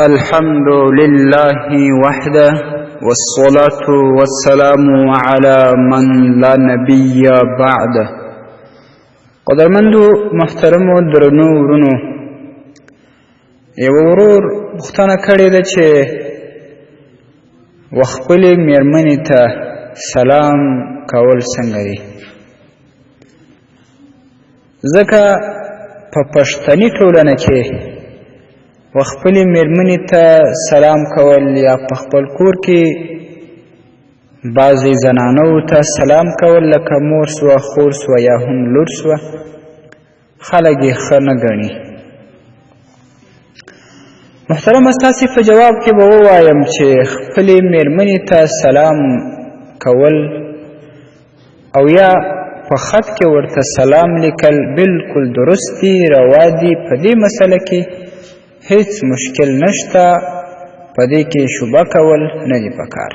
الحمد لله وحده والصلاة والسلام على من لا نبي بعده. قدرمندو محترمو درنو ورونو، یو ورور پوښتنه کړې ده چې خپلې میرمنې ته سلام کول څنګه دي؟ ځکه په پښتني ټولنه کې خپلې میرمنې ته سلام کول یا په خپل کور کې بعضې زنانو ته سلام کول لکه مور سوه، خور سوه یا هم لور سوه، خلک یې ښه نه ګڼي. محترمه، ستاسې په جواب کې به ووایم چې خپلې میرمنې ته سلام کول او یا په خط کې ورته سلام لیکل بالکل درست دي، روا دي. په دې مسله کې هیڅ مشکل نشته، په دې کې شبهه کول نه دي پکار.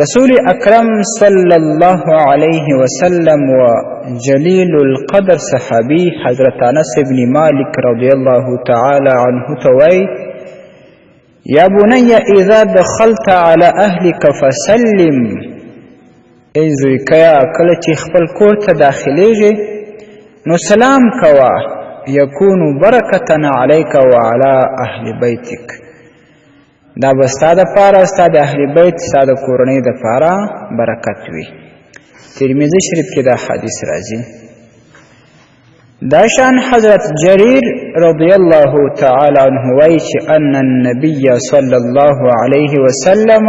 رسول اکرم صلی الله علیه وسلم و جلیل القدر صحابی حضرت انس ابن مالک رضی الله تعالی عنه ته وایي: یا بنی اذا دخلت علی اهلک فسلم. ای زویکیا، کله چې خپل کور ته داخلیږي نو سلام کوه، یکونو برکتن علیک وعلی اهل بیتک. دا به ستا دپاره، ستا د اهل بیت، ستا د کورنۍ دپاره برکت وي. ترمذي شریف کې دا حدیث راځي. دا شان حضرت جریر رضی الله تعالی عنه وایي چې ان النبی صلی الله علیه وسلم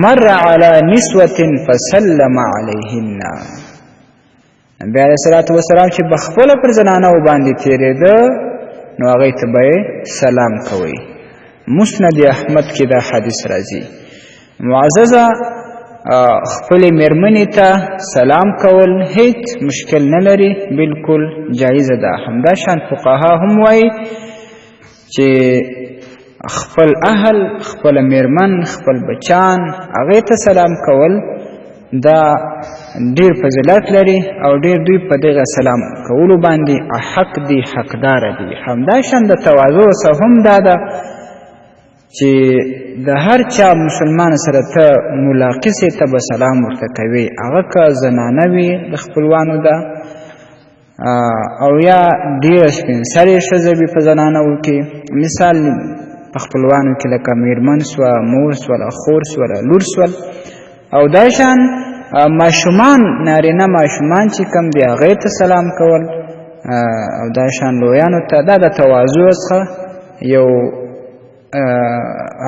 مر علی نسوة فسلم علیهن. نبی علیه الصلاة والسلام چې بخپله پر زنانو باندې تېرېده نو هغوی ته به سلام کوئ. مسند احمد کې دا حدیث راځي. معززه، خپلې میرمنې ته سلام کول هیڅ مشکل نه لري، بالکل جایزه ده. همدا شان فقها هم وایي چې خپل اهل، خپل میرمن، خپل بچان، هغې ته سلام کول دا ډیر فضیلت لري او ډیر دوی په دغه سلام کولو باندې حق دي، حقدار دي. همدا شان د تواضع څخه هم دا ده چې د هر چا مسلمان سره ته ملاقسې ته به سلام ورته کوي، هغه که زنانه وي د خپلوانو ده او یا ډېره سپین سرې ښځه وي په زنانو کې. مثال په خپلوانو کې لکه میرمن سوه، مور سوله، خور سوله، لور سول. او دا شان ماشومان، نارینه ماشومان چې کم دي هغې ته سلام کول او دا شان لویانو ته، دا د تواضع څخه یو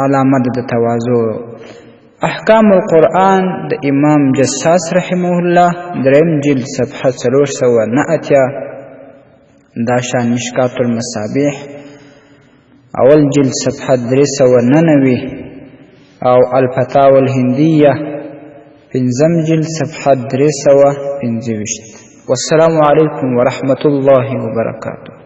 علامه ده د تواضع. احکام القرآن د امام جساس رحمه الله، دریم جلد صفحه 409. دا شان مشکات المصابیح اول جلد صفحه 399 او الفتاوى الهندیه پنځم جلد صفحه 325. والسلام علیکم ورحمة الله وبرکاته.